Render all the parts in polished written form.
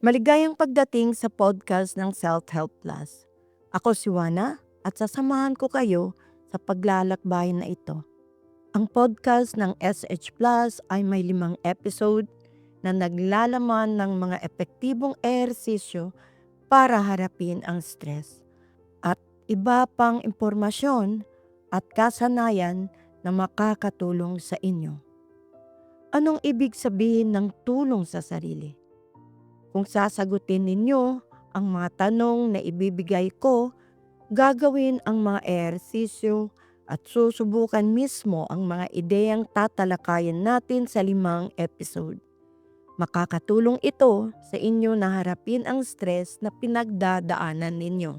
Maligayang pagdating sa podcast ng Self-Help Plus. Ako si Wana at sasamahan ko kayo sa paglalakbayin na ito. Ang podcast ng SH Plus ay may 5 episode na naglalaman ng mga epektibong ehersisyo para harapin ang stress at iba pang impormasyon at kasanayan na makakatulong sa inyo. Anong ibig sabihin ng tulong sa sarili? Kung sasagutin ninyo ang mga tanong na ibibigay ko, gagawin ang mga ehersisyo at susubukan mismo ang mga ideyang tatalakayin natin sa 5 episode. Makakatulong ito sa inyo na harapin ang stress na pinagdadaanan ninyo.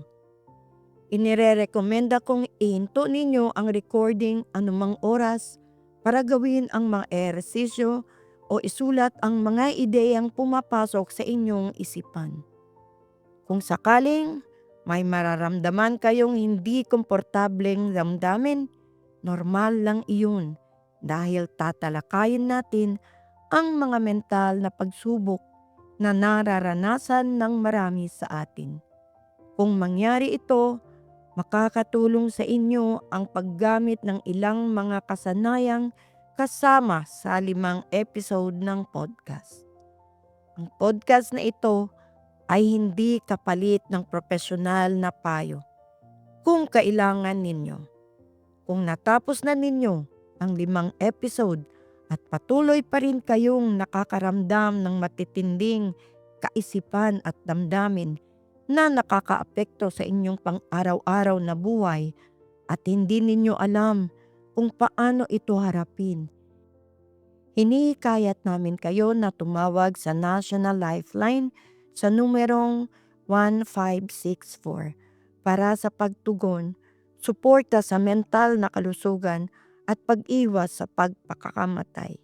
Inirerekomenda kong ihinto ninyo ang recording anumang oras para gawin ang mga ehersisyo o isulat ang mga ideyang pumapasok sa inyong isipan. Kung sakaling may mararamdaman kayong hindi komportableng damdamin, normal lang iyon dahil tatalakayin natin ang mga mental na pagsubok na nararanasan ng marami sa atin. Kung mangyari ito, makakatulong sa inyo ang paggamit ng ilang mga kasanayang kasama sa 5 episode ng podcast. Ang podcast na ito ay hindi kapalit ng profesional na payo kung kailangan ninyo. Kung natapos na ninyo ang 5 episode at patuloy pa rin kayong nakakaramdam ng matitinding kaisipan at damdamin na nakakaapekto sa inyong pang-araw-araw na buhay at hindi ninyo alam kung paano ito harapin, hinihikayat namin kayo na tumawag sa National Lifeline sa numerong 1564 para sa pagtugon, suporta sa mental na kalusugan at pag-iwas sa pagpakakamatay.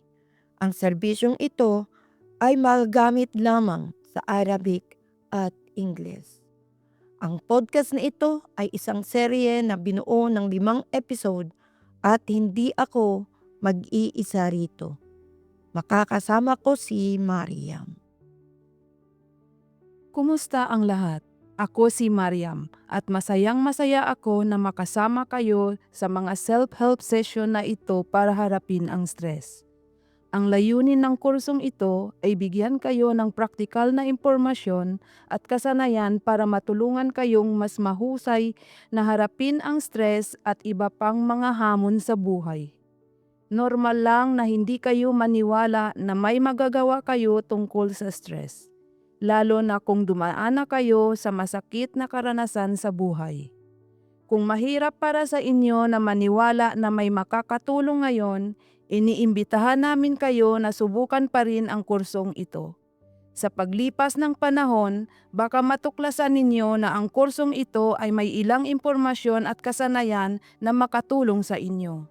Ang serbisyong ito ay magagamit lamang sa Arabic at English. Ang podcast na ito ay isang serye na binuo ng 5 episode at hindi ako mag-iisa rito. Makakasama ko si Mariam. Kumusta ang lahat? Ako si Mariam at masayang-masaya ako na makasama kayo sa mga self-help session na ito para harapin ang stress. Ang layunin ng kursong ito ay bigyan kayo ng praktikal na impormasyon at kasanayan para matulungan kayong mas mahusay na harapin ang stress at iba pang mga hamon sa buhay. Normal lang na hindi kayo maniwala na may magagawa kayo tungkol sa stress, lalo na kung dumaan na kayo sa masakit na karanasan sa buhay. Kung mahirap para sa inyo na maniwala na may makakatulong ngayon, iniimbitahan namin kayo na subukan pa rin ang kursong ito. Sa paglipas ng panahon, baka matuklasan ninyo na ang kursong ito ay may ilang impormasyon at kasanayan na makatulong sa inyo.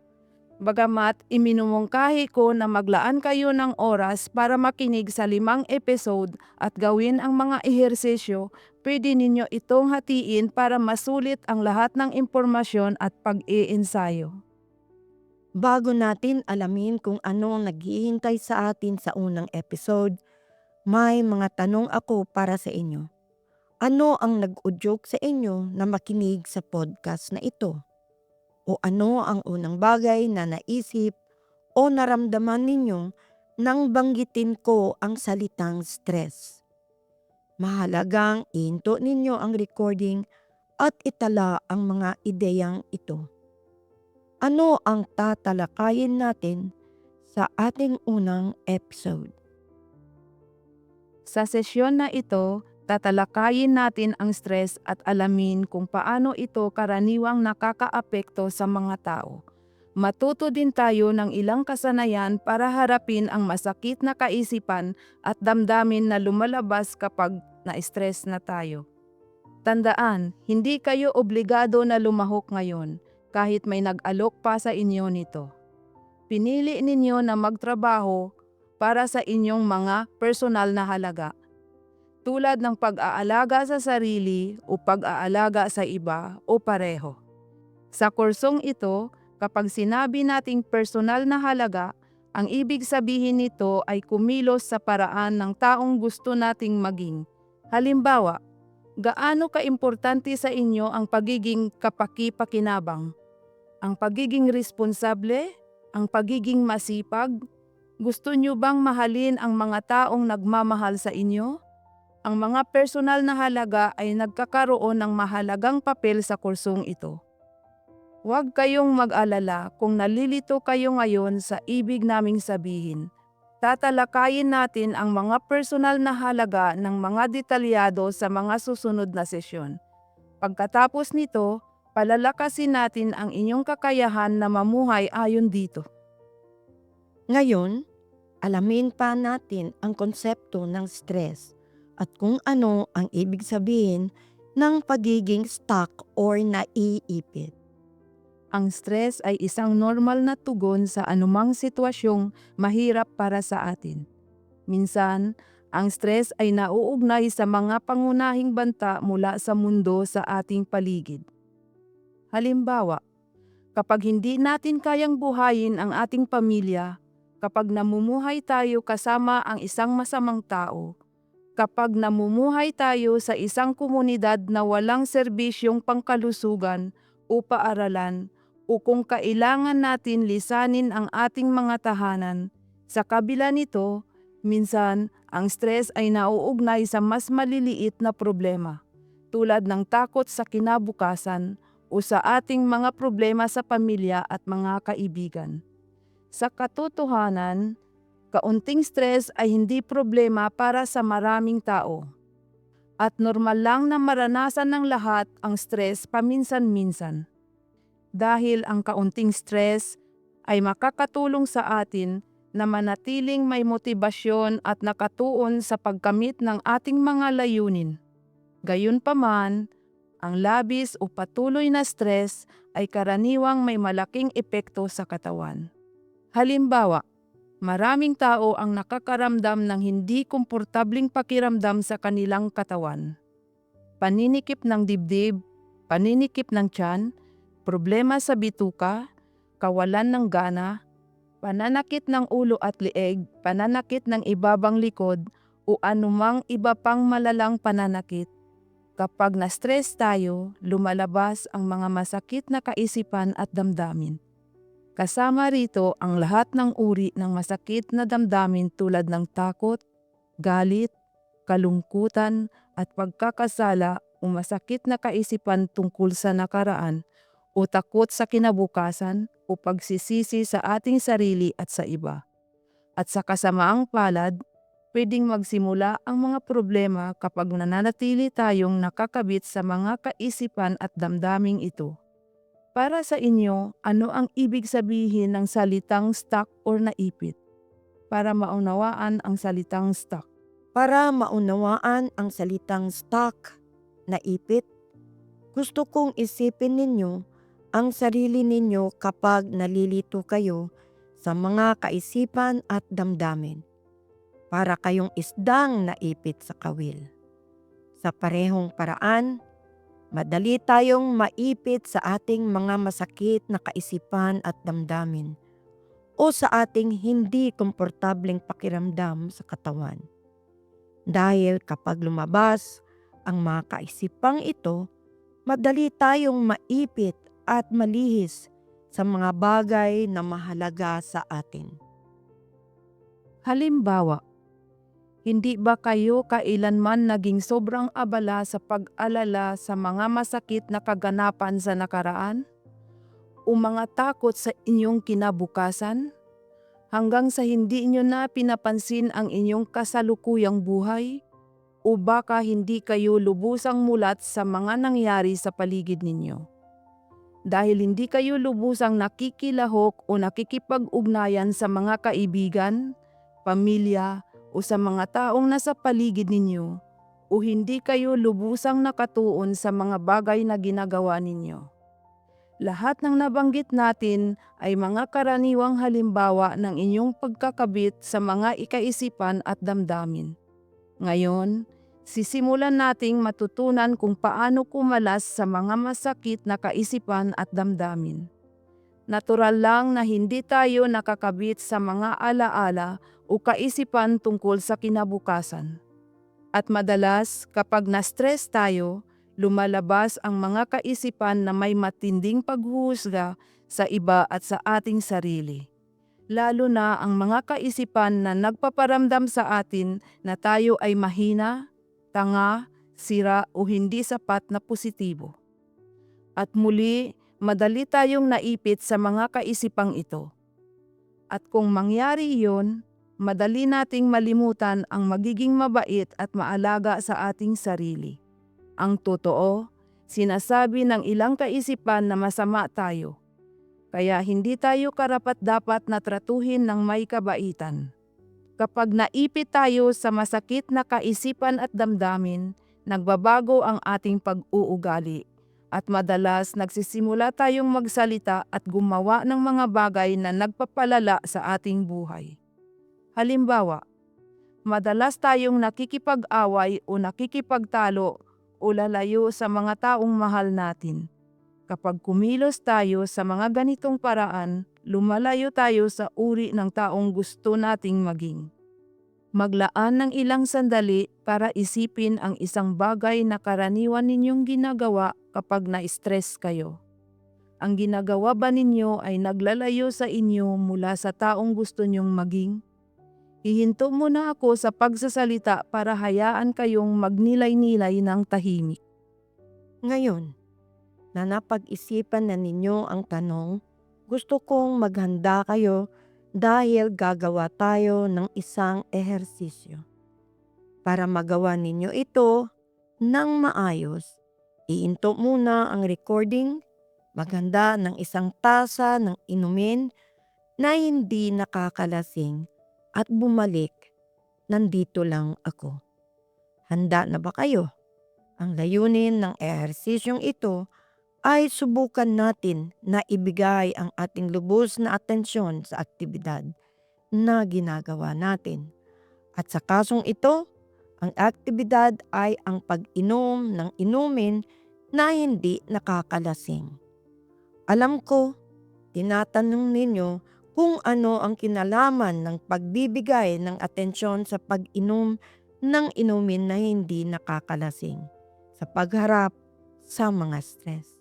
Bagamat iminumungkahi ko na maglaan kayo ng oras para makinig sa 5 episode at gawin ang mga ehersisyo, pwede ninyo itong hatiin para masulit ang lahat ng impormasyon at pag-iensayo. Bago natin alamin kung ano ang naghihintay sa atin sa unang episode, may mga tanong ako para sa inyo. Ano ang nag-udyok sa inyo na makinig sa podcast na ito? O ano ang unang bagay na naisip o naramdaman ninyo nang banggitin ko ang salitang stress? Mahalagang ihinto ninyo ang recording at itala ang mga ideyang ito. Ano ang tatalakayin natin sa ating unang episode? Sa sesyon na ito, tatalakayin natin ang stress at alamin kung paano ito karaniwang nakakaapekto sa mga tao. Matuto din tayo ng ilang kasanayan para harapin ang masakit na kaisipan at damdamin na lumalabas kapag na-stress na tayo. Tandaan, hindi kayo obligado na lumahok ngayon kahit may nag-alok pa sa inyo nito. Pinili ninyo na magtrabaho para sa inyong mga personal na halaga, tulad ng pag-aalaga sa sarili o pag-aalaga sa iba o pareho. Sa kursong ito, kapag sinabi nating personal na halaga, ang ibig sabihin nito ay kumilos sa paraan ng taong gusto nating maging, Halimbawa, gaano kaimportante sa inyo ang pagiging kapaki-pakinabang, ang pagiging responsable, ang pagiging masipag? Gusto niyo bang mahalin ang mga taong nagmamahal sa inyo? Ang mga personal na halaga ay nagkakaroon ng mahalagang papel sa kursong ito. Huwag kayong mag-alala kung nalilito kayo ngayon sa ibig naming sabihin. Tatalakayin natin ang mga personal na halaga ng mga detalyado sa mga susunod na sesyon. Pagkatapos nito, palalakasin natin ang inyong kakayahan na mamuhay ayon dito. Ngayon, alamin pa natin ang konsepto ng stress at kung ano ang ibig sabihin ng pagiging stuck or naiipit. Ang stress ay isang normal na tugon sa anumang sitwasyong mahirap para sa atin. Minsan, ang stress ay nauugnay sa mga pangunahing banta mula sa mundo sa ating paligid. Halimbawa, kapag hindi natin kayang buhayin ang ating pamilya, kapag namumuhay tayo kasama ang isang masamang tao, kapag namumuhay tayo sa isang komunidad na walang serbisyong pangkalusugan o paaralan, o kung kailangan natin lisanin ang ating mga tahanan, sa kabila nito, minsan ang stress ay nauugnay sa mas maliliit na problema, tulad ng takot sa kinabukasan o sa ating mga problema sa pamilya at mga kaibigan. Sa katotohanan, kaunting stress ay hindi problema para sa maraming tao. At normal lang na maranasan ng lahat ang stress paminsan-minsan. Dahil ang kaunting stress ay makakatulong sa atin na manatiling may motibasyon at nakatuon sa pagkamit ng ating mga layunin. Gayunpaman, ang labis o patuloy na stress ay karaniwang may malaking epekto sa katawan. Halimbawa, maraming tao ang nakakaramdam ng hindi komportabling pakiramdam sa kanilang katawan. Paninikip ng dibdib, paninikip ng tiyan, problema sa bituka, kawalan ng gana, pananakit ng ulo at leeg, pananakit ng ibabang likod, o anumang iba pang malalang pananakit. Kapag na-stress tayo, lumalabas ang mga masakit na kaisipan at damdamin. Kasama rito ang lahat ng uri ng masakit na damdamin tulad ng takot, galit, kalungkutan at pagkakasala o masakit na kaisipan tungkol sa nakaraan o takot sa kinabukasan o pagsisisi sa ating sarili at sa iba. At sa kasamaang palad, pwedeng magsimula ang mga problema kapag nananatili tayong nakakabit sa mga kaisipan at damdaming ito. Para sa inyo, ano ang ibig sabihin ng salitang stuck or naipit? Para maunawaan ang salitang stuck. Para maunawaan ang salitang stuck, naipit, gusto kong isipin ninyo ang sarili ninyo kapag nalilito kayo sa mga kaisipan at damdamin. Para kayong isdang naipit sa kawil. Sa parehong paraan, madali tayong maipit sa ating mga masakit na kaisipan at damdamin o sa ating hindi komportableng pakiramdam sa katawan. Dahil kapag lumabas ang mga kaisipang ito, madali tayong maipit at malihis sa mga bagay na mahalaga sa atin. Halimbawa, hindi ba kayo kailanman naging sobrang abala sa pag-alala sa mga masakit na kaganapan sa nakaraan? O mga takot sa inyong kinabukasan? Hanggang sa hindi inyo na pinapansin ang inyong kasalukuyang buhay? O baka hindi kayo lubusang mulat sa mga nangyari sa paligid ninyo? Dahil hindi kayo lubusang nakikilahok o nakikipag-ugnayan sa mga kaibigan, pamilya, o sa mga taong nasa paligid ninyo, o hindi kayo lubusang nakatuon sa mga bagay na ginagawa ninyo. Lahat ng nabanggit natin ay mga karaniwang halimbawa ng inyong pagkakabit sa mga ikaisipan at damdamin. Ngayon, sisimulan nating matutunan kung paano kumalas sa mga masakit na kaisipan at damdamin. Natural lang na hindi tayo nakakabit sa mga alaala o kaisipan tungkol sa kinabukasan. At madalas kapag na-stress tayo, lumalabas ang mga kaisipan na may matinding paghuhusga sa iba at sa ating sarili. Lalo na ang mga kaisipan na nagpaparamdam sa atin na tayo ay mahina, tanga, sira o hindi sapat na positibo. At muli, madali tayong naipit sa mga kaisipang ito. At kung mangyari iyon, madali nating malimutan ang magiging mabait at maalaga sa ating sarili. Ang totoo, sinasabi ng ilang kaisipan na masama tayo. Kaya hindi tayo karapat-dapat na tratuhin ng may kabaitan. Kapag naipit tayo sa masakit na kaisipan at damdamin, nagbabago ang ating pag-uugali. At madalas nagsisimula tayong magsalita at gumawa ng mga bagay na nagpapalala sa ating buhay. Halimbawa, madalas tayong nakikipag-away o nakikipagtalo o lalayo sa mga taong mahal natin. Kapag kumilos tayo sa mga ganitong paraan, lumalayo tayo sa uri ng taong gusto nating maging. Maglaan ng ilang sandali para isipin ang isang bagay na karaniwan ninyong ginagawa kapag na-stress kayo. Ang ginagawa ba ninyo ay naglalayo sa inyo mula sa taong gusto nyong maging? Hihinto muna ako sa pagsasalita para hayaan kayong magnilay-nilay ng tahimik. Ngayon, na napag-isipan na ninyo ang tanong, gusto kong maghanda kayo dahil gagawa tayo ng isang ehersisyo. Para magawa ninyo ito ng maayos, iinto muna ang recording, maghanda ng isang tasa ng inumin na hindi nakakalasing at bumalik, nandito lang ako. Handa na ba kayo? Ang layunin ng ehersisyong ito ay subukan natin na ibigay ang ating lubos na atensyon sa aktibidad na ginagawa natin. At sa kasong ito, ang aktibidad ay ang pag-inom ng inumin na hindi nakakalasing. Alam ko, tinatanong ninyo kung ano ang kinalaman ng pagbibigay ng atensyon sa pag-inom ng inumin na hindi nakakalasing sa pagharap sa mga stress.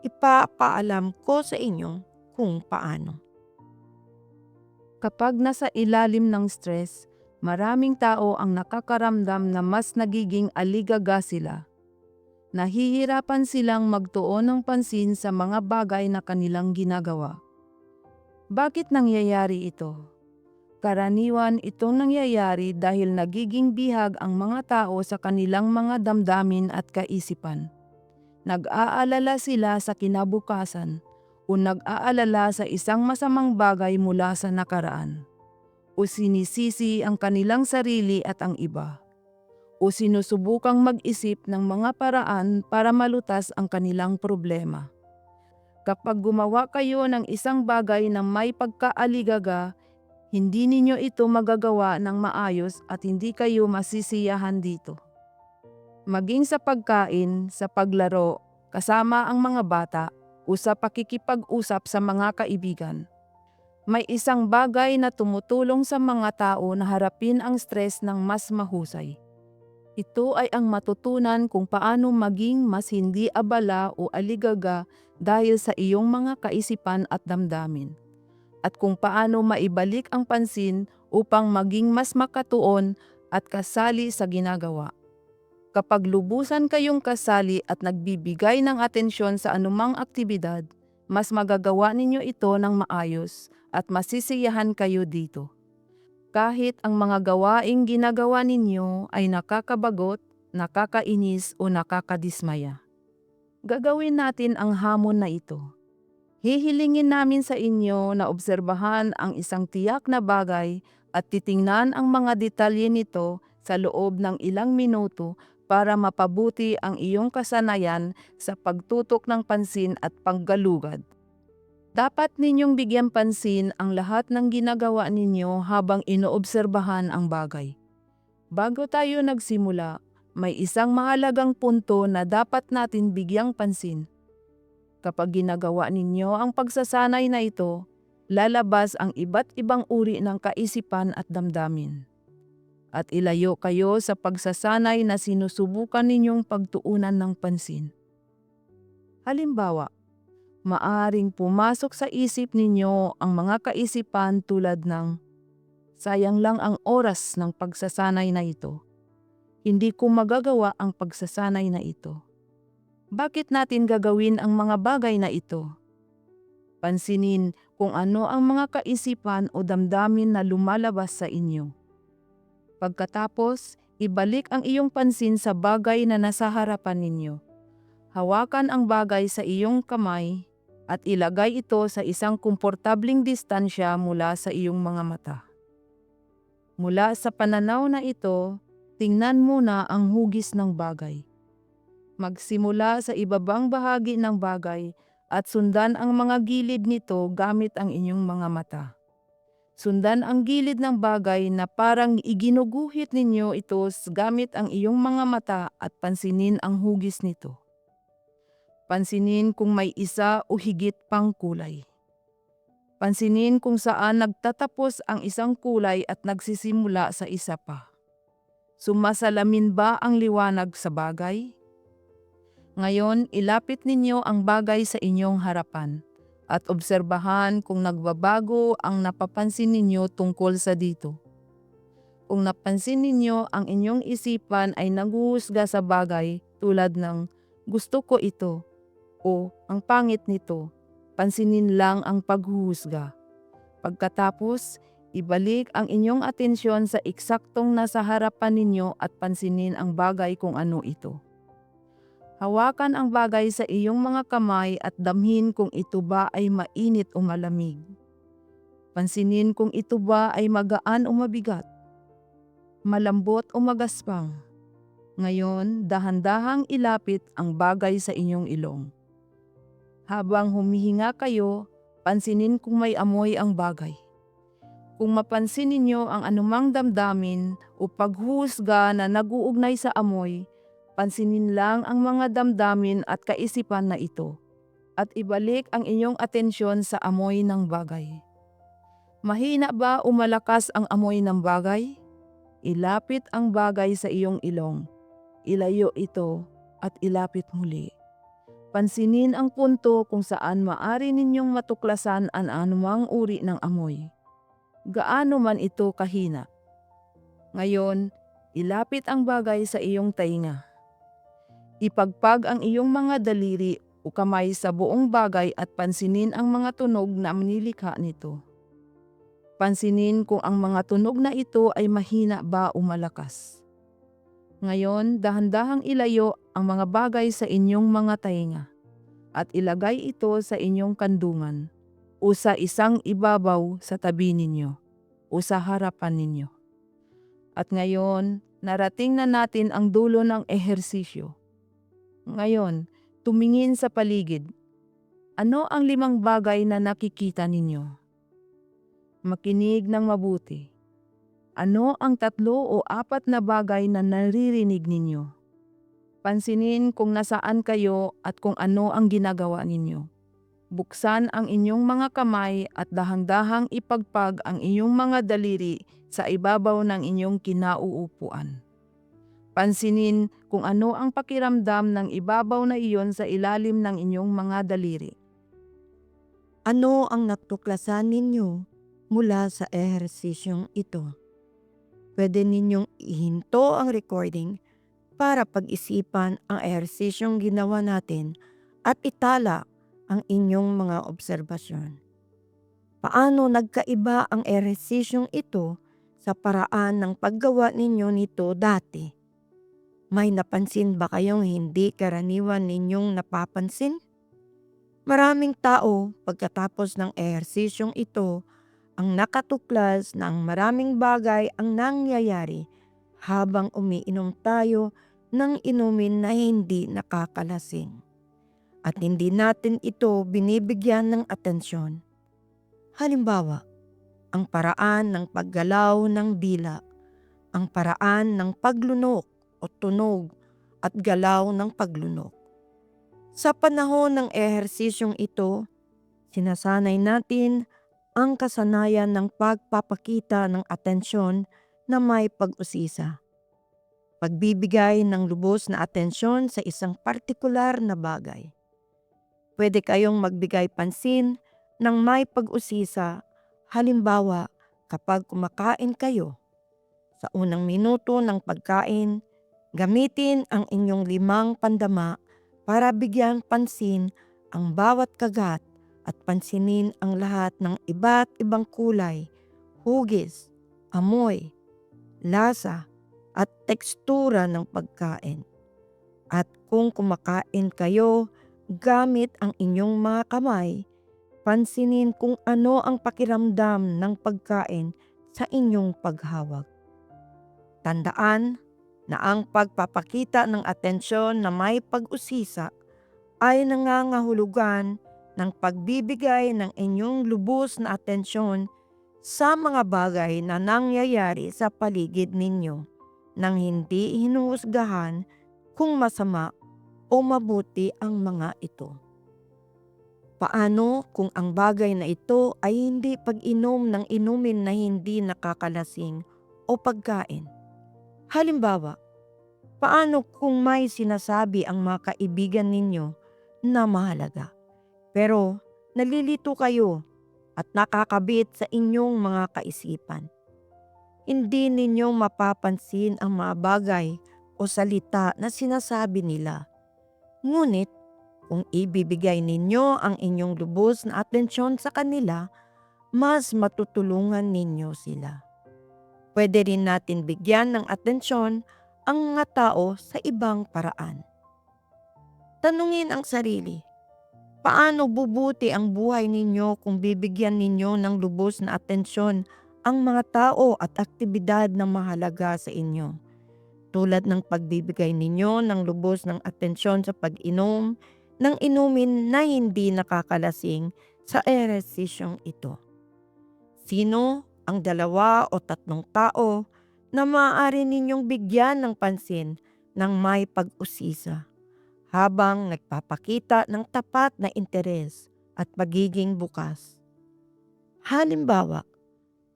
Ipapaalam ko sa inyo kung paano. Kapag nasa ilalim ng stress, maraming tao ang nakakaramdam na mas nagiging aligaga sila. Nahihirapan silang magtuon ng pansin sa mga bagay na kanilang ginagawa. Bakit nangyayari ito? Karaniwan itong nangyayari dahil nagiging bihag ang mga tao sa kanilang mga damdamin at kaisipan. Nag-aalala sila sa kinabukasan o nag-aalala sa isang masamang bagay mula sa nakaraan. O sinisisi ang kanilang sarili at ang iba. O sinusubukang mag-isip ng mga paraan para malutas ang kanilang problema. Kapag gumawa kayo ng isang bagay na may pagkaaligaga, hindi ninyo ito magagawa ng maayos at hindi kayo masisiyahan dito. Maging sa pagkain, sa paglaro, kasama ang mga bata, o sa pakikipag-usap sa mga kaibigan. May isang bagay na tumutulong sa mga tao na harapin ang stress ng mas mahusay. Ito ay ang matutunan kung paano maging mas hindi abala o aligaga dahil sa iyong mga kaisipan at damdamin. At kung paano maibalik ang pansin upang maging mas makatuon at kasali sa ginagawa. Kapag lubusan kayong kasali at nagbibigay ng atensyon sa anumang aktibidad, mas magagawa ninyo ito ng maayos at masisiyahan kayo dito. Kahit ang mga gawaing ginagawa ninyo ay nakakabagot, nakakainis o nakakadismaya. Gagawin natin ang hamon na ito. Hihilingin namin sa inyo na obserbahan ang isang tiyak na bagay at titingnan ang mga detalye nito sa loob ng ilang minuto para mapabuti ang iyong kasanayan sa pagtutok ng pansin at paggalugad. Dapat ninyong bigyan pansin ang lahat ng ginagawa ninyo habang inoobserbahan ang bagay. Bago tayo nagsimula, may isang mahalagang punto na dapat natin bigyang pansin. Kapag ginagawa ninyo ang pagsasanay na ito, lalabas ang iba't ibang uri ng kaisipan at damdamin. at ilayo kayo sa pagsasanay na sinusubukan ninyong pagtuunan ng pansin. Halimbawa, maaring pumasok sa isip ninyo ang mga kaisipan tulad ng, sayang lang ang oras ng pagsasanay na ito. Hindi ko magagawa ang pagsasanay na ito. Bakit natin gagawin ang mga bagay na ito? Pansinin kung ano ang mga kaisipan o damdamin na lumalabas sa inyo. Pagkatapos, ibalik ang iyong pansin sa bagay na nasa harapan ninyo. Hawakan ang bagay sa iyong kamay at ilagay ito sa isang komportabling distansya mula sa iyong mga mata. Mula sa pananaw na ito, tingnan muna ang hugis ng bagay. Magsimula sa ibabang bahagi ng bagay at sundan ang mga gilid nito gamit ang inyong mga mata. Sundan ang gilid ng bagay na parang iginuguhit ninyo ito gamit ang iyong mga mata at pansinin ang hugis nito. Pansinin kung may isa o higit pang kulay. Pansinin kung saan nagtatapos ang isang kulay at nagsisimula sa isa pa. Sumasalamin ba ang liwanag sa bagay? Ngayon, ilapit ninyo ang bagay sa inyong harapan at obserbahan kung nagbabago ang napapansin ninyo tungkol sa dito. Kung napansin ninyo ang inyong isipan ay naghuhusga sa bagay tulad ng gusto ko ito o ang pangit nito, pansinin lang ang paghuhusga. Pagkatapos, ibalik ang inyong atensyon sa eksaktong nasa harapan ninyo at pansinin ang bagay kung ano ito. Hawakan ang bagay sa iyong mga kamay at damhin kung ito ba ay mainit o malamig. Pansinin kung ito ba ay magaan o mabigat, malambot o magaspang. Ngayon, dahan-dahang ilapit ang bagay sa inyong ilong. Habang humihinga kayo, pansinin kung may amoy ang bagay. Kung mapansin ninyo ang anumang damdamin o paghuhusga na nag-uugnay sa amoy, pansinin lang ang mga damdamin at kaisipan na ito at ibalik ang inyong atensyon sa amoy ng bagay. Mahina ba o malakas ang amoy ng bagay? Ilapit ang bagay sa iyong ilong. Ilayo ito at ilapit muli. Pansinin ang punto kung saan maaari ninyong matuklasan ang anumang uri ng amoy. Gaano man ito kahina. Ngayon, ilapit ang bagay sa iyong tainga. Ipagpag ang iyong mga daliri o kamay sa buong bagay at pansinin ang mga tunog na nilikha nito. Pansinin kung ang mga tunog na ito ay mahina ba o malakas. Ngayon, dahan-dahang ilayo ang mga bagay sa inyong mga tainga at ilagay ito sa inyong kandungan o sa isang ibabaw sa tabi ninyo o sa harapan ninyo. At ngayon, narating na natin ang dulo ng ehersisyo. Ngayon, tumingin sa paligid. Ano ang 5 bagay na nakikita ninyo? Makinig ng mabuti. Ano ang 3 o 4 na bagay na naririnig ninyo? Pansinin kung nasaan kayo at kung ano ang ginagawa ninyo. Buksan ang inyong mga kamay at dahang-dahang ipagpag ang iyong mga daliri sa ibabaw ng inyong kinauupuan. Pansinin kung ano ang pakiramdam ng ibabaw na iyon sa ilalim ng inyong mga daliri. Ano ang natuklasan ninyo mula sa ehersisyong ito? Pwede ninyong ihinto ang recording para pag-isipan ang ehersisyong ginawa natin at itala ang inyong mga obserbasyon. Paano nagkaiba ang ehersisyong ito sa paraan ng paggawa ninyo nito dati? May napansin ba kayong hindi karaniwan ninyong napapansin? Maraming tao pagkatapos ng ehersisyong ito ang nakatuklas na ang maraming bagay ang nangyayari habang umiinom tayo ng inumin na hindi nakakalasing. At hindi natin ito binibigyan ng atensyon. Halimbawa, ang paraan ng paggalaw ng dila, ang paraan ng paglunok o tunog at galaw ng paglunok. Sa panahon ng ehersisyong ito, sinasanay natin ang kasanayan ng pagpapakita ng atensyon na may pag-usisa. Pagbibigay ng lubos na atensyon sa isang partikular na bagay. Pwede kayong magbigay pansin ng may pag-usisa, halimbawa kapag kumakain kayo. Sa unang minuto ng pagkain, gamitin ang inyong 5 pandama para bigyan pansin ang bawat kagat at pansinin ang lahat ng iba't ibang kulay, hugis, amoy, lasa, at tekstura ng pagkain. At kung kumakain kayo gamit ang inyong mga kamay, pansinin kung ano ang pakiramdam ng pagkain sa inyong paghawak. Tandaan na ang pagpapakita ng atensyon na may pag-usisa ay nangangahulugan ng pagbibigay ng inyong lubos na atensyon sa mga bagay na nangyayari sa paligid ninyo nang hindi hinuhusgahan kung masama o mabuti ang mga ito. Paano kung ang bagay na ito ay hindi pag-inom ng inumin na hindi nakakalasing o pagkain? Halimbawa, paano kung may sinasabi ang mga kaibigan ninyo na mahalaga, pero nalilito kayo at nakakabit sa inyong mga kaisipan? Hindi ninyo mapapansin ang mga bagay o salita na sinasabi nila. Ngunit kung ibibigay ninyo ang inyong lubos na atensyon sa kanila, mas matutulungan ninyo sila. Pwede rin natin bigyan ng atensyon ang mga tao sa ibang paraan. Tanungin ang sarili, paano bubuti ang buhay ninyo kung bibigyan ninyo ng lubos na atensyon ang mga tao at aktibidad na mahalaga sa inyo? Tulad ng pagbibigay ninyo ng lubos ng atensyon sa pag-inom ng inumin na hindi nakakalasing sa ehersisyong ito. Sino ang 2 o 3 tao na maaari ninyong bigyan ng pansin ng may pag-usisa habang nagpapakita ng tapat na interes at pagiging bukas? Halimbawa,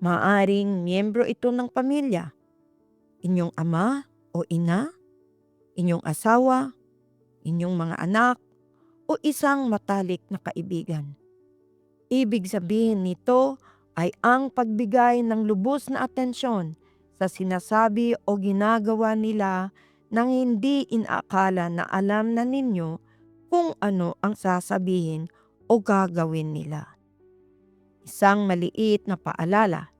maaaring miyembro ito ng pamilya, inyong ama o ina, inyong asawa, inyong mga anak, o isang matalik na kaibigan. Ibig sabihin nito ay ang pagbigay ng lubos na atensyon sa sinasabi o ginagawa nila nang hindi inaakala na alam na ninyo kung ano ang sasabihin o gagawin nila. Isang maliit na paalala,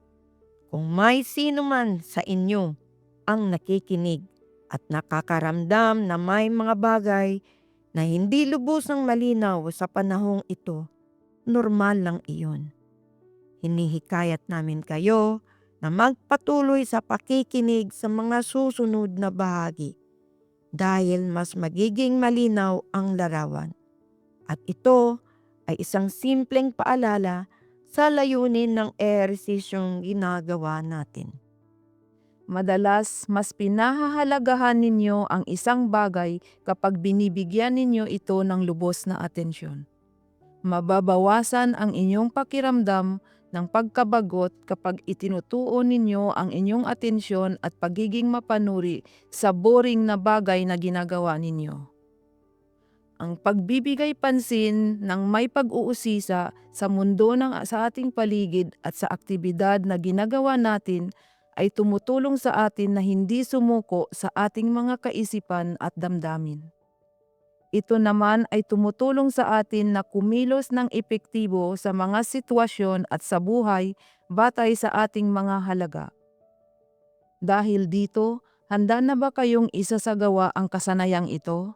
kung may sino man sa inyo ang nakikinig at nakakaramdam na may mga bagay na hindi lubos ng malinaw sa panahong ito, normal lang iyon. Hinihikayat namin kayo na magpatuloy sa pakikinig sa mga susunod na bahagi dahil mas magiging malinaw ang larawan. At ito ay isang simpleng paalala sa layunin ng ehersisyong ginagawa natin. Madalas, mas pinahahalagahan ninyo ang isang bagay kapag binibigyan ninyo ito ng lubos na atensyon. Mababawasan ang inyong pakiramdam ng pagkabagot kapag itinutuon ninyo ang inyong atensyon at pagiging mapanuri sa boring na bagay na ginagawa ninyo. Ang pagbibigay pansin ng may pag-uusisa sa mundo sa ating paligid at sa aktibidad na ginagawa natin ay tumutulong sa atin na hindi sumuko sa ating mga kaisipan at damdamin. Ito naman ay tumutulong sa atin na kumilos ng epektibo sa mga sitwasyon at sa buhay batay sa ating mga halaga. Dahil dito, handa na ba kayong isasagawa ang kasanayang ito?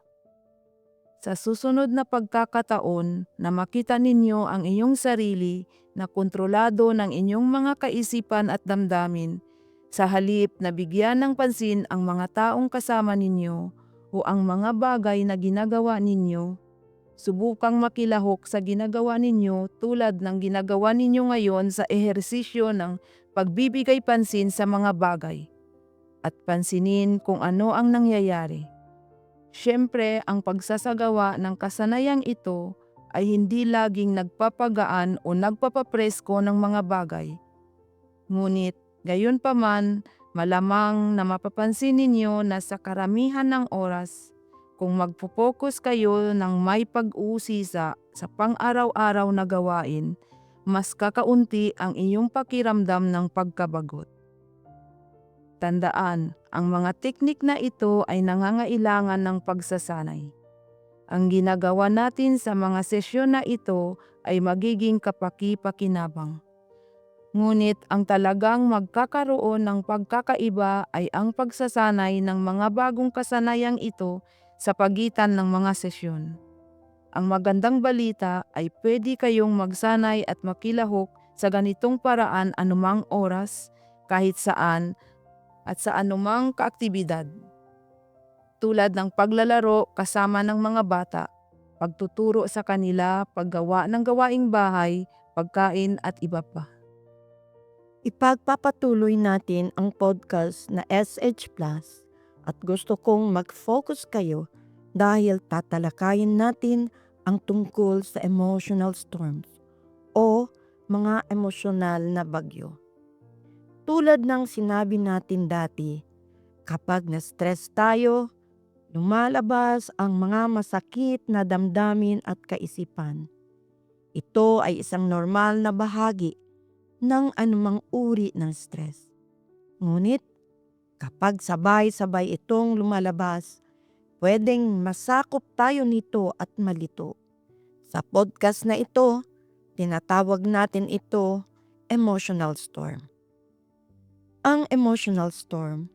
Sa susunod na pagkakataon na makita ninyo ang inyong sarili na kontrolado ng inyong mga kaisipan at damdamin, sa halip na bigyan ng pansin ang mga taong kasama ninyo o ang mga bagay na ginagawa ninyo, subukang makilahok sa ginagawa ninyo tulad ng ginagawa ninyo ngayon sa ehersisyo ng pagbibigay pansin sa mga bagay at pansinin kung ano ang nangyayari. Siyempre, ang pagsasagawa ng kasanayang ito ay hindi laging nagpapagaan o nagpapapresko ng mga bagay. Ngunit, gayunpaman, Malamang na mapapansin ninyo na sa karamihan ng oras, kung magpo-focus kayo ng may pag-uusisa sa pang-araw-araw na gawain, mas kakaunti ang iyong pakiramdam ng pagkabagot. Tandaan, ang mga teknik na ito ay nangangailangan ng pagsasanay. Ang ginagawa natin sa mga sesyon na ito ay magiging kapaki-pakinabang. Ngunit ang talagang magkakaroon ng pagkakaiba ay ang pagsasanay ng mga bagong kasanayang ito sa pagitan ng mga sesyon. Ang magandang balita ay pwede kayong magsanay at makilahok sa ganitong paraan anumang oras, kahit saan, at sa anumang kaaktibidad. Tulad ng paglalaro kasama ng mga bata, pagtuturo sa kanila, paggawa ng gawaing bahay, pagkain at iba pa. Ipagpapatuloy natin ang podcast na SH Plus at gusto kong mag-focus kayo dahil tatalakayin natin ang tungkol sa emotional storms o mga emosyonal na bagyo. Tulad ng sinabi natin dati, kapag na-stress tayo, lumalabas ang mga masakit na damdamin at kaisipan. Ito ay isang normal na bahagi ng anumang uri ng stress. Ngunit, kapag sabay-sabay itong lumalabas, pwedeng masakop tayo nito at malito. Sa podcast na ito, tinatawag natin ito emotional storm. Ang emotional storm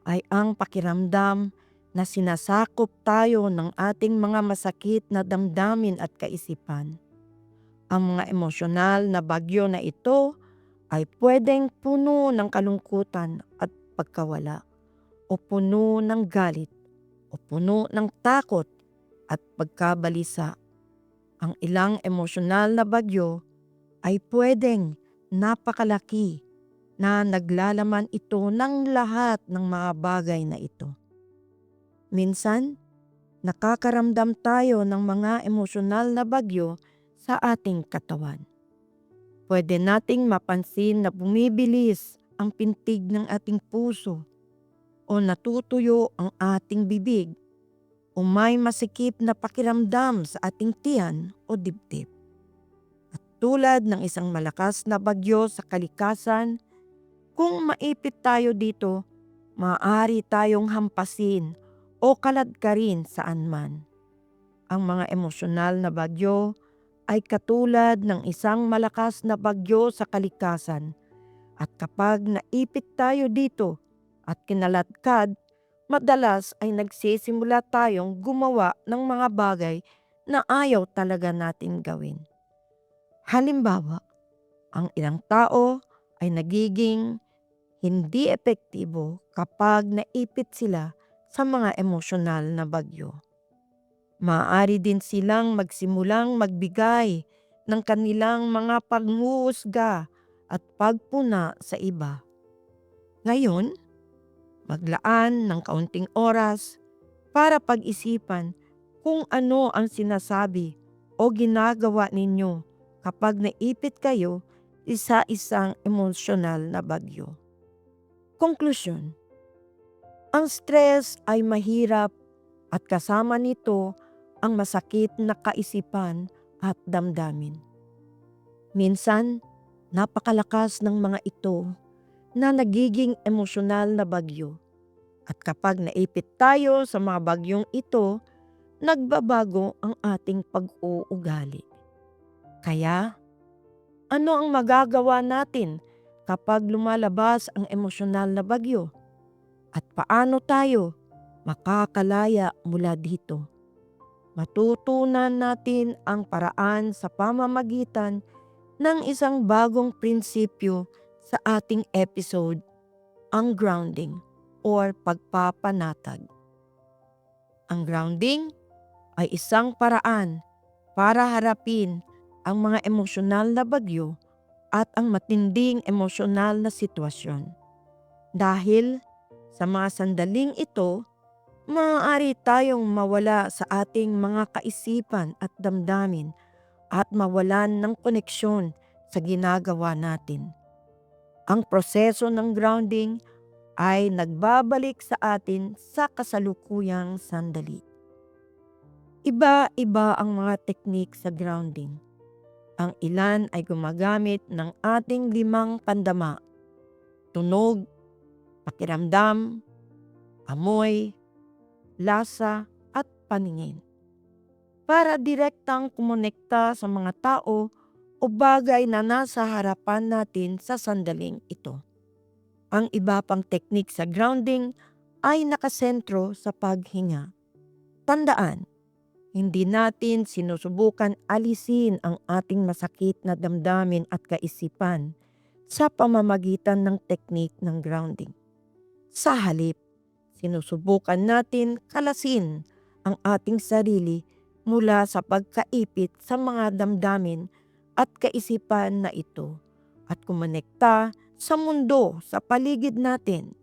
ay ang pakiramdam na sinasakop tayo ng ating mga masakit na damdamin at kaisipan. Ang mga emosyonal na bagyo na ito ay pwedeng puno ng kalungkutan at pagkawala, o puno ng galit, o puno ng takot at pagkabalisa. Ang ilang emosyonal na bagyo ay pwedeng napakalaki na naglalaman ito ng lahat ng mga bagay na ito. Minsan, nakakaramdam tayo ng mga emosyonal na bagyo sa ating katawan. Pwede nating mapansin na bumibilis ang pintig ng ating puso o natutuyo ang ating bibig o may masikip na pakiramdam sa ating tiyan o dibdib. At tulad ng isang malakas na bagyo sa kalikasan, kung maipit tayo dito, maaari tayong hampasin o kaladkarin saan man. Ang mga emosyonal na bagyo ay katulad ng isang malakas na bagyo sa kalikasan, at kapag naipit tayo dito at kinaladkad, madalas ay nagsisimula tayong gumawa ng mga bagay na ayaw talaga natin gawin. Halimbawa, ang ilang tao ay nagiging hindi epektibo kapag naipit sila sa mga emosyonal na bagyo. Maaari din silang magsimulang magbigay ng kanilang mga panghuhusga at pagpuna sa iba. Ngayon, maglaan ng kaunting oras para pag-isipan kung ano ang sinasabi o ginagawa ninyo kapag naipit kayo sa isang emosyonal na bagyo. Konklusyon: ang stress ay mahirap at kasama nito ang masakit na kaisipan at damdamin. Minsan, napakalakas ng mga ito na nagiging emosyonal na bagyo. At kapag naipit tayo sa mga bagyong ito, nagbabago ang ating pag-uugali. Kaya, ano ang magagawa natin kapag lumalabas ang emosyonal na bagyo? At paano tayo makakalaya mula dito? Matutunan natin ang paraan sa pamamagitan ng isang bagong prinsipyo sa ating episode, ang grounding or pagpapanatag. Ang grounding ay isang paraan para harapin ang mga emosyonal na bagyo at ang matinding emosyonal na sitwasyon. Dahil sa mga sandaling ito, maaari tayong mawala sa ating mga kaisipan at damdamin at mawalan ng koneksyon sa ginagawa natin. Ang proseso ng grounding ay nagbabalik sa atin sa kasalukuyang sandali. Iba-iba ang mga teknik sa grounding. Ang ilan ay gumagamit ng ating 5 pandama: tunog, pakiramdam, amoy, lasa, at paningin, para direktang kumonekta sa mga tao o bagay na nasa harapan natin sa sandaling ito. Ang iba pang teknik sa grounding ay nakasentro sa paghinga. Tandaan, hindi natin sinusubukan alisin ang ating masakit na damdamin at kaisipan sa pamamagitan ng teknik ng grounding. Sa halip, sinusubukan natin kalasin ang ating sarili mula sa pagkaipit sa mga damdamin at kaisipan na ito at kumonekta sa mundo sa paligid natin.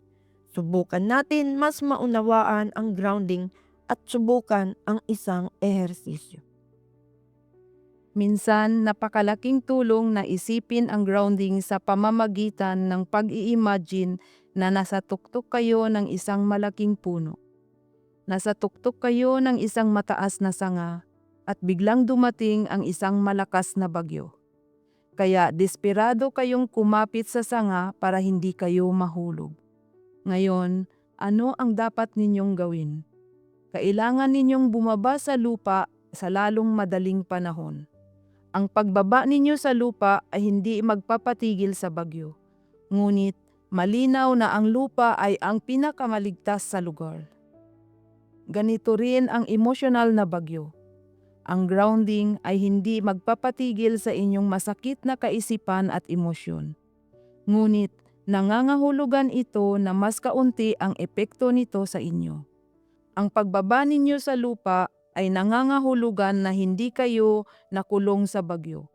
Subukan natin mas maunawaan ang grounding at subukan ang isang ehersisyo. Minsan, napakalaking tulong na isipin ang grounding sa pamamagitan ng pag-i-imagine na nasa tuktok kayo ng isang malaking puno. Nasa tuktok kayo ng isang mataas na sanga at biglang dumating ang isang malakas na bagyo. Kaya desperado kayong kumapit sa sanga para hindi kayo mahulog. Ngayon, ano ang dapat ninyong gawin? Kailangan ninyong bumaba sa lupa sa lalong madaling panahon. Ang pagbaba ninyo sa lupa ay hindi magpapatigil sa bagyo. Ngunit malinaw na ang lupa ay ang pinakamaligtas sa lugar. Ganito rin ang emosyonal na bagyo. Ang grounding ay hindi magpapatigil sa inyong masakit na kaisipan at emosyon. Ngunit nangangahulugan ito na mas kaunti ang epekto nito sa inyo. Ang pagbaba ninyo sa lupa ay nangangahulugan na hindi kayo nakulong sa bagyo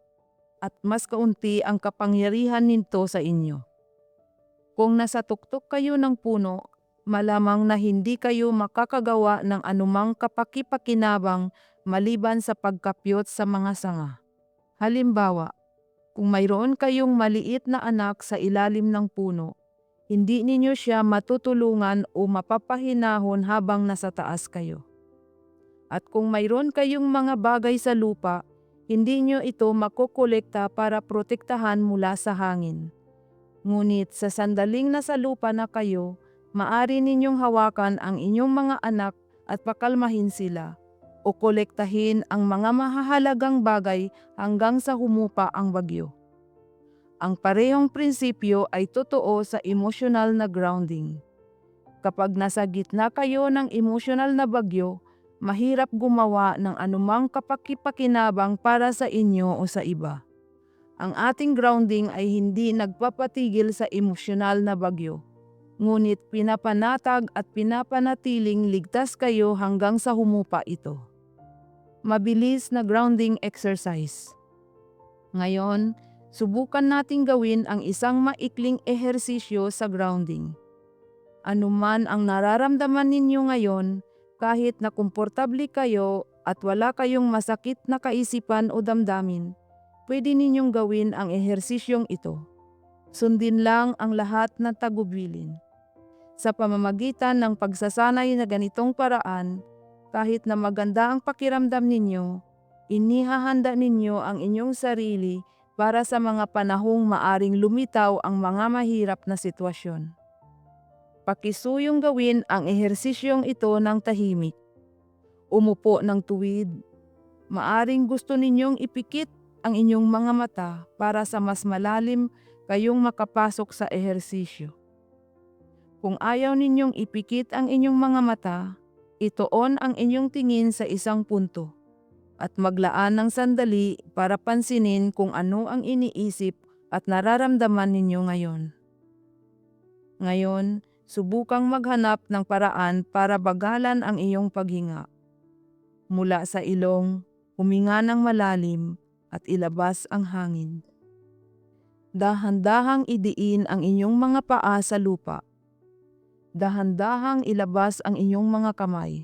at mas kaunti ang kapangyarihan nito sa inyo. Kung nasa tuktok kayo ng puno, malamang na hindi kayo makakagawa ng anumang kapaki-pakinabang maliban sa pagkapyot sa mga sanga. Halimbawa, kung mayroon kayong maliit na anak sa ilalim ng puno, hindi ninyo siya matutulungan o mapapahinahon habang nasa taas kayo. At kung mayroon kayong mga bagay sa lupa, hindi nyo ito makokolekta para protektahan mula sa hangin. Ngunit sa sandaling nasa lupa na kayo, maari ninyong hawakan ang inyong mga anak at pakalmahin sila o kolektahin ang mga mahahalagang bagay hanggang sa humupa ang bagyo. Ang parehong prinsipyo ay totoo sa emosyonal na grounding. Kapag nasa gitna kayo ng emosyonal na bagyo, mahirap gumawa ng anumang kapaki-pakinabang para sa inyo o sa iba. Ang ating grounding ay hindi nagpapatigil sa emosyonal na bagyo, ngunit pinapanatag at pinapanatiling ligtas kayo hanggang sa humupa ito. Mabilis na grounding exercise. Ngayon, subukan nating gawin ang isang maikling ehersisyo sa grounding. Anuman ang nararamdaman ninyo ngayon, kahit na komportable kayo at wala kayong masakit na kaisipan o damdamin, pwede ninyong gawin ang ehersisyong ito. Sundin lang ang lahat ng tagubilin. Sa pamamagitan ng pagsasanay na ganitong paraan, kahit na maganda ang pakiramdam ninyo, inihahanda ninyo ang inyong sarili para sa mga panahong maaring lumitaw ang mga mahirap na sitwasyon. Pakisuyong gawin ang ehersisyong ito ng tahimik. Umupo ng tuwid. Maaring gusto ninyong ipikit ang inyong mga mata para sa mas malalim kayong makapasok sa ehersisyo. Kung ayaw ninyong ipikit ang inyong mga mata, ituon ang inyong tingin sa isang punto at maglaan ng sandali para pansinin kung ano ang iniisip at nararamdaman ninyo ngayon. Ngayon, subukang maghanap ng paraan para bagalan ang iyong paghinga. Mula sa ilong, huminga ng malalim at ilabas ang hangin. Dahan-dahang idiin ang inyong mga paa sa lupa. Dahan-dahang ilabas ang inyong mga kamay.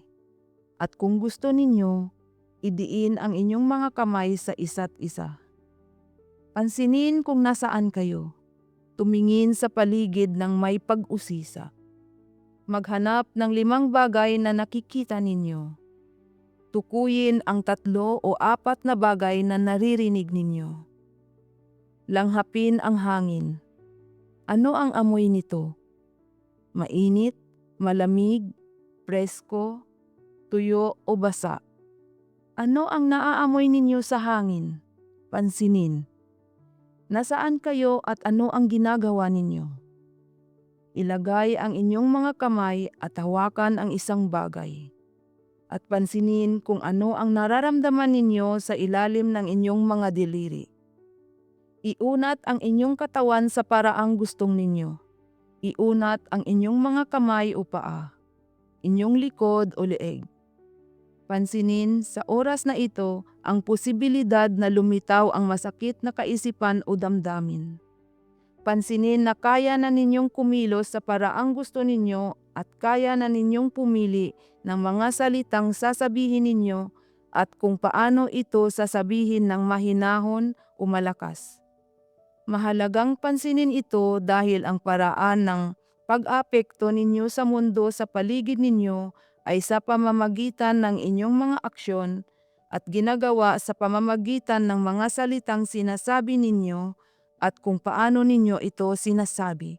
At kung gusto ninyo, idiin ang inyong mga kamay sa isa't isa. Pansinin kung nasaan kayo. Tumingin sa paligid ng may pag-usisa. Maghanap ng 5 bagay na nakikita ninyo. Tukuyin ang 3 o 4 na bagay na naririnig ninyo. Langhapin ang hangin. Ano ang amoy nito? Mainit, malamig, presko, tuyo o basa? Ano ang naaamoy ninyo sa hangin? Pansinin. Nasaan kayo at ano ang ginagawa ninyo? Ilagay ang inyong mga kamay at hawakan ang isang bagay. At pansinin kung ano ang nararamdaman ninyo sa ilalim ng inyong mga diliri. Iunat ang inyong katawan sa paraang gustong ninyo. Iunat ang inyong mga kamay o paa, inyong likod o leeg. Pansinin sa oras na ito ang posibilidad na lumitaw ang masakit na kaisipan o damdamin. Pansinin na kaya na ninyong kumilos sa paraang gusto ninyo at kaya na ninyong pumili ng mga salitang sasabihin ninyo at kung paano ito sasabihin ng mahinahon o malakas. Mahalagang pansinin ito dahil ang paraan ng pag-apekto ninyo sa mundo sa paligid ninyo ay sa pamamagitan ng inyong mga aksyon at ginagawa sa pamamagitan ng mga salitang sinasabi ninyo at kung paano ninyo ito sinasabi.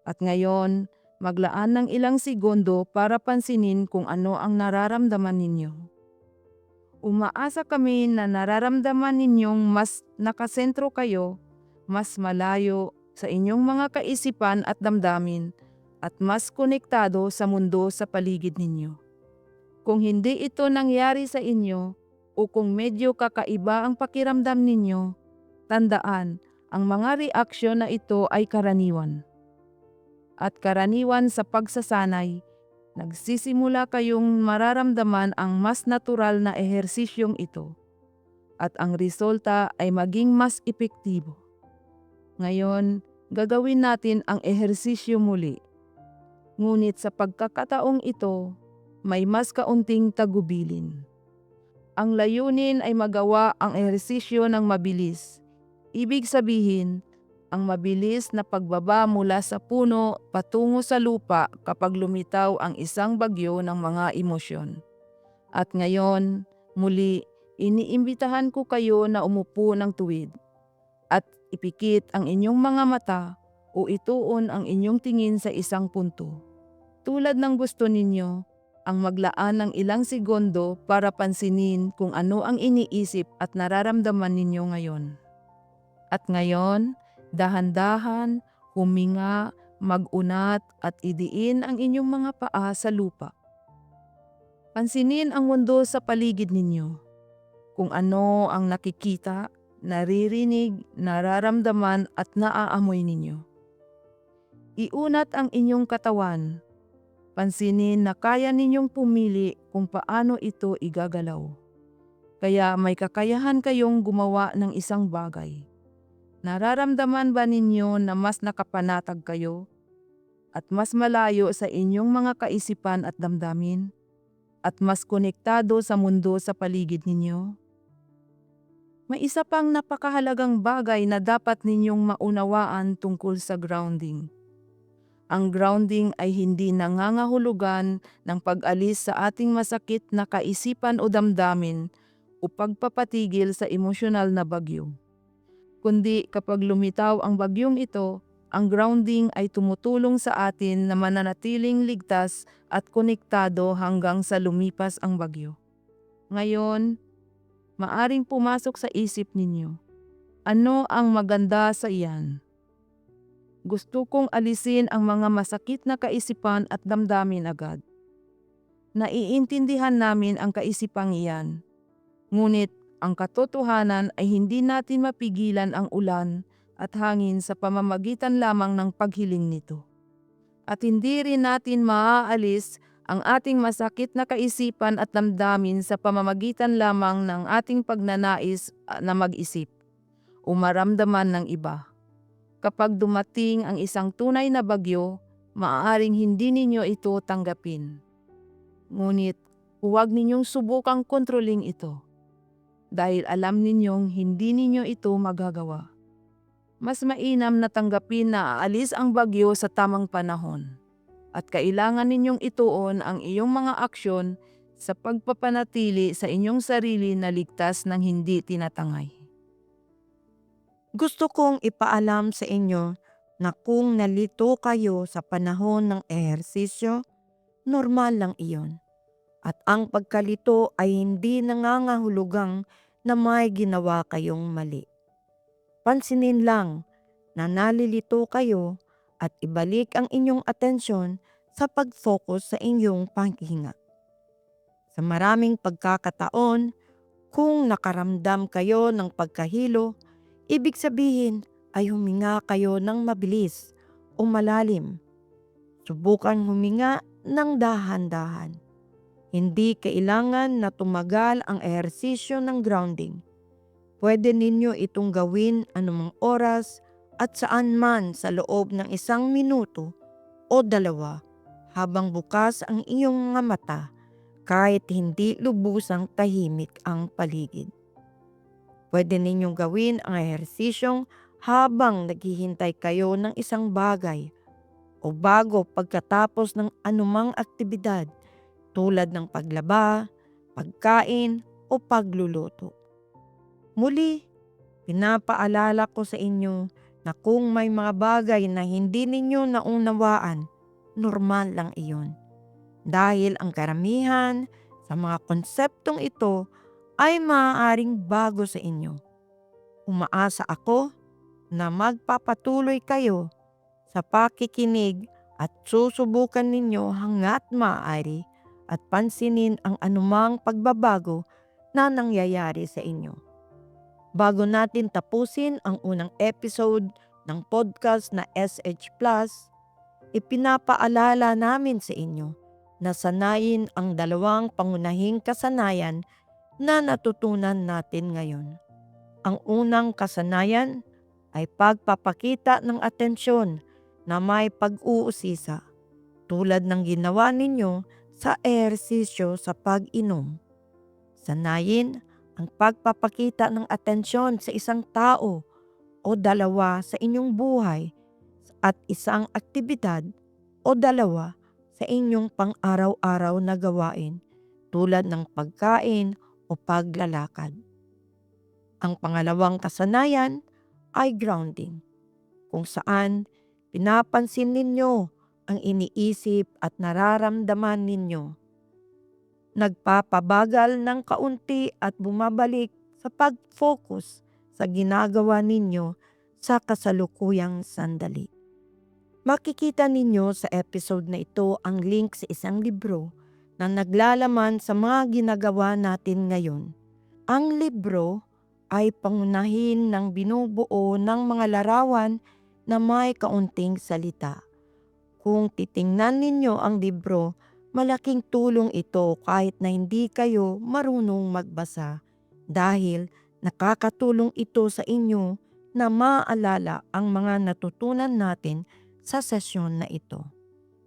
At ngayon, maglaan ng ilang segundo para pansinin kung ano ang nararamdaman ninyo. Umaasa kami na nararamdaman ninyong mas nakasentro kayo, mas malayo sa inyong mga kaisipan at damdamin, at mas konektado sa mundo sa paligid ninyo. Kung hindi ito nangyari sa inyo, o kung medyo kakaiba ang pakiramdam ninyo, tandaan, ang mga reaksyon na ito ay karaniwan. At karaniwan sa pagsasanay, nagsisimula kayong mararamdaman ang mas natural na ehersisyong ito. At ang resulta ay maging mas epektibo. Ngayon, gagawin natin ang ehersisyo muli. Ngunit sa pagkakataong ito, may mas kaunting tagubilin. Ang layunin ay magawa ang ehersisyo ng mabilis. Ibig sabihin, ang mabilis na pagbaba mula sa puno patungo sa lupa kapag lumitaw ang isang bagyo ng mga emosyon. At ngayon, muli, iniimbitahan ko kayo na umupo ng tuwid at ipikit ang inyong mga mata o ituon ang inyong tingin sa isang punto. Tulad ng gusto ninyo, ang maglaan ng ilang segundo para pansinin kung ano ang iniisip at nararamdaman ninyo ngayon. At ngayon, dahan-dahan, huminga, mag-unat at idiin ang inyong mga paa sa lupa. Pansinin ang mundo sa paligid ninyo. Kung ano ang nakikita, naririnig, nararamdaman at naaamoy ninyo. Iunat ang inyong katawan. Pansinin na kaya ninyong pumili kung paano ito igagalaw. Kaya may kakayahan kayong gumawa ng isang bagay. Nararamdaman ba ninyo na mas nakapanatag kayo at mas malayo sa inyong mga kaisipan at damdamin at mas konektado sa mundo sa paligid ninyo? May isa pang napakahalagang bagay na dapat ninyong maunawaan tungkol sa grounding. Ang grounding ay hindi nangangahulugan ng pag-alis sa ating masakit na kaisipan o damdamin o pagpapatigil sa emosyonal na bagyo. Kundi kapag lumitaw ang bagyong ito, ang grounding ay tumutulong sa atin na mananatiling ligtas at konektado hanggang sa lumipas ang bagyo. Ngayon, maaring pumasok sa isip ninyo, ano ang maganda sa iyan? Gusto kong alisin ang mga masakit na kaisipan at damdamin agad. Naiintindihan namin ang kaisipang iyan, ngunit ang katotohanan ay hindi natin mapigilan ang ulan at hangin sa pamamagitan lamang ng paghiling nito. At hindi rin natin maaalis ang ating masakit na kaisipan at damdamin sa pamamagitan lamang ng ating pagnanais na mag-isip o maramdaman ng iba. Kapag dumating ang isang tunay na bagyo, maaaring hindi ninyo ito tanggapin. Ngunit huwag ninyong subukang kontroling ito. Dahil alam ninyong hindi ninyo ito magagawa. Mas mainam na tanggapin na aalis ang bagyo sa tamang panahon. at kailangan ninyong ituon ang iyong mga aksyon sa pagpapanatili sa inyong sarili na ligtas ng hindi tinatangay. Gusto kong ipaalam sa inyo na kung nalito kayo sa panahon ng ehersisyo, normal lang iyon. At ang pagkalito ay hindi nangangahulugang na may ginawa kayong mali. Pansinin lang na nalilito kayo at ibalik ang inyong atensyon sa pag-focus sa inyong paghinga. Sa maraming pagkakataon, kung nakaramdam kayo ng pagkahilo, ibig sabihin ay huminga kayo ng mabilis o malalim. Subukan huminga ng dahan-dahan. Hindi kailangan na tumagal ang ehersisyo ng grounding. Pwede ninyo itong gawin anumang oras at saan man sa loob ng 1 minuto o 2 habang bukas ang iyong mga mata kahit hindi lubusang tahimik ang paligid. Pwede ninyong gawin ang ehersisyong habang naghihintay kayo ng isang bagay o bago pagkatapos ng anumang aktibidad tulad ng paglaba, pagkain o pagluluto. Muli, pinapaalala ko sa inyo na kung may mga bagay na hindi ninyo naunawaan, normal lang iyon. Dahil ang karamihan sa mga konseptong ito ay maaaring bago sa inyo. Umaasa ako na magpapatuloy kayo sa pakikinig at susubukan ninyo hanggat maaari at pansinin ang anumang pagbabago na nangyayari sa inyo. Bago natin tapusin ang unang episode ng podcast na SH Plus, ipinapaalala namin sa inyo na sanayin ang 2 pangunahing kasanayan na natutunan natin ngayon. Ang unang kasanayan ay pagpapakita ng atensyon na may pag-uusisa, tulad ng ginawa ninyo sa ehersisyo sa pag-inom. Sanayin ang pagpapakita ng atensyon sa isang tao o 2 sa inyong buhay at isang aktibidad o 2 sa inyong pang-araw-araw na gawain tulad ng pagkain o paglalakad. Ang pangalawang kasanayan ay grounding, kung saan pinapansin ninyo ang iniisip at nararamdaman ninyo. Nagpapabagal ng kaunti at bumabalik sa pag-focus sa ginagawa ninyo sa kasalukuyang sandali. Makikita ninyo sa episode na ito ang link sa isang libro na naglalaman sa mga ginagawa natin ngayon. Ang libro ay pangunahin ng binubuo ng mga larawan na may kaunting salita. Kung titingnan ninyo ang libro, malaking tulong ito kahit na hindi kayo marunong magbasa dahil nakakatulong ito sa inyo na maalala ang mga natutunan natin sa sesyon na ito.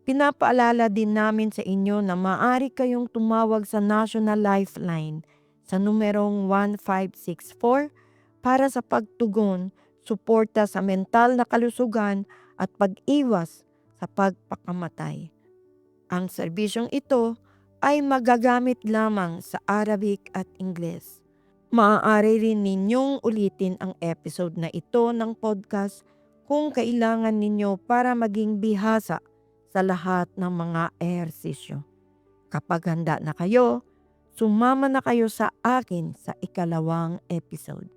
Pinapaalala din namin sa inyo na maaari kayong tumawag sa National Lifeline sa numerong 1564 para sa pagtugon, suporta sa mental na kalusugan at pag-iwas sa pagpakamatay. Ang serbisyong ito ay magagamit lamang sa Arabic at Ingles. Maaari rin ninyong ulitin ang episode na ito ng podcast kung kailangan ninyo para maging bihasa sa lahat ng mga ehersisyo. Kapag handa na kayo, sumama na kayo sa akin sa 2nd episode.